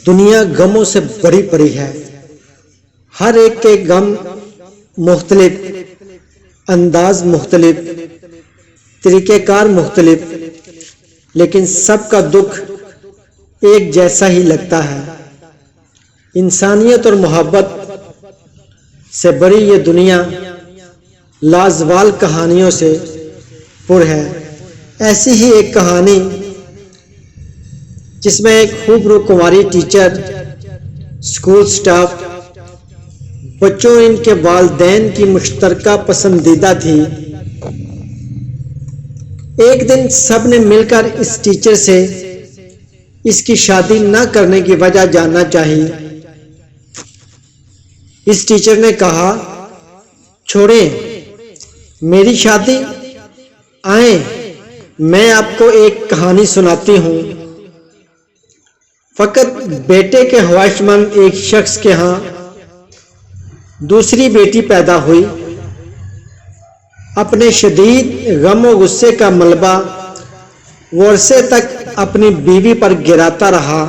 دنیا غموں سے بڑی پڑی ہے۔ ہر ایک کے غم مختلف، انداز مختلف، طریقہ کار مختلف، لیکن سب کا دکھ ایک جیسا ہی لگتا ہے۔ انسانیت اور محبت سے بڑی یہ دنیا لازوال کہانیوں سے پر ہے۔ ایسی ہی ایک کہانی جس میں ایک خوبرو کنواری ٹیچر، اسکول سٹاف، بچوں اور ان کے والدین کی مشترکہ پسندیدہ تھی۔ ایک دن سب نے مل کر اس ٹیچر سے اس کی شادی نہ کرنے کی وجہ جاننا چاہی۔ اس ٹیچر نے کہا، چھوڑیں میری شادی، آئیں میں آپ کو ایک کہانی سناتی ہوں۔ فقط بیٹے کے خواہش مند ایک شخص کے ہاں دوسری بیٹی پیدا ہوئی۔ اپنے شدید غم و غصے کا ملبہ وہ عرصے تک اپنی بیوی پر گراتا رہا۔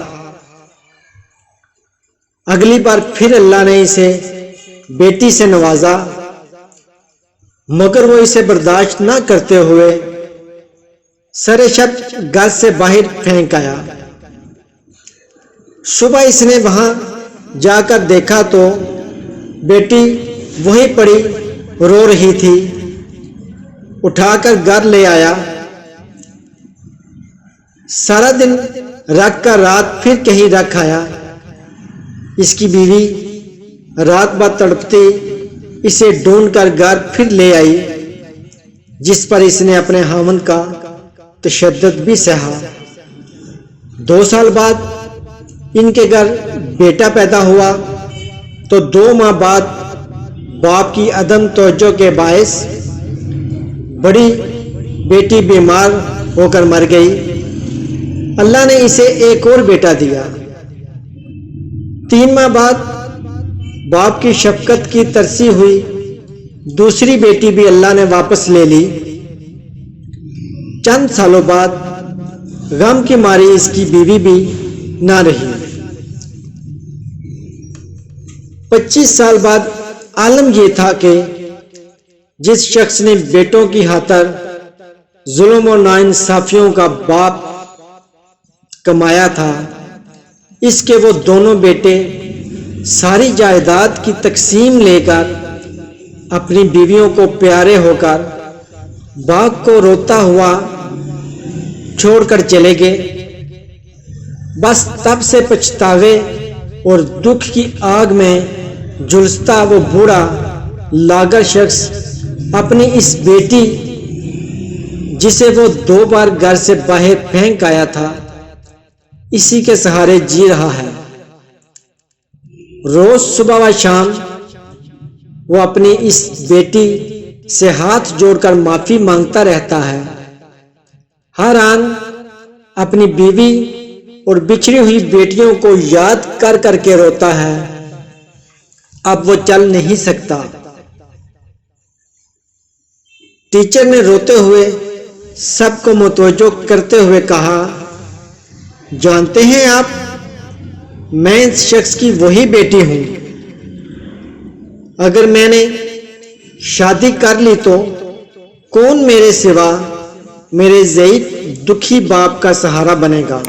اگلی بار پھر اللہ نے اسے بیٹی سے نوازا، مگر وہ اسے برداشت نہ کرتے ہوئے سر شب گھر سے باہر پھینک آیا۔ صبح اس نے وہاں جا کر دیکھا تو بیٹی وہیں پڑی رو رہی تھی۔ اٹھا کر گھر لے آیا۔ سارا دن رکھ کر رات پھر کہیں رکھ آیا۔ اس کی بیوی رات بھر تڑپتی اسے ڈھونڈ کر گھر پھر لے آئی، جس پر اس نے اپنے خاوند کا تشدد بھی سہا۔ 2 سال بعد ان کے گھر بیٹا پیدا ہوا تو 2 ماہ بعد باپ کی عدم توجہ کے باعث بڑی بیٹی بیمار ہو کر مر گئی۔ اللہ نے اسے ایک اور بیٹا دیا۔ 3 ماہ بعد باپ کی شفقت کی ترسی ہوئی دوسری بیٹی بھی اللہ نے واپس لے لی۔ چند سالوں بعد غم کی ماری اس کی بیوی بھی نہ رہی۔ 25 سال بعد عالم یہ تھا کہ جس شخص نے بیٹوں کی خاطر ظلم و ناانصافیوں کا باپ کمایا تھا، اس کے وہ دونوں بیٹے ساری جائیداد کی تقسیم لے کر اپنی بیویوں کو پیارے ہو کر باپ کو روتا ہوا چھوڑ کر چلے گئے۔ بس تب سے پچھتاوے اور دکھ کی آگ میں جھلستا وہ بوڑھا لاغر شخص اپنی اس بیٹی جسے وہ 2 بار گھر سے باہر پھینک آیا تھا، اسی کے سہارے جی رہا ہے۔ روز صبح و شام وہ اپنی اس بیٹی سے ہاتھ جوڑ کر معافی مانگتا رہتا ہے۔ ہر آن اپنی بیوی اور بچھڑی ہوئی بیٹیوں کو یاد کر کر کے روتا ہے۔ اب وہ چل نہیں سکتا۔ ٹیچر نے روتے ہوئے سب کو متوجہ کرتے ہوئے کہا، جانتے ہیں آپ، میں اس شخص کی وہی بیٹی ہوں۔ اگر میں نے شادی کر لی تو کون میرے سوا میرے ضعیف دکھی باپ کا سہارا بنے گا؟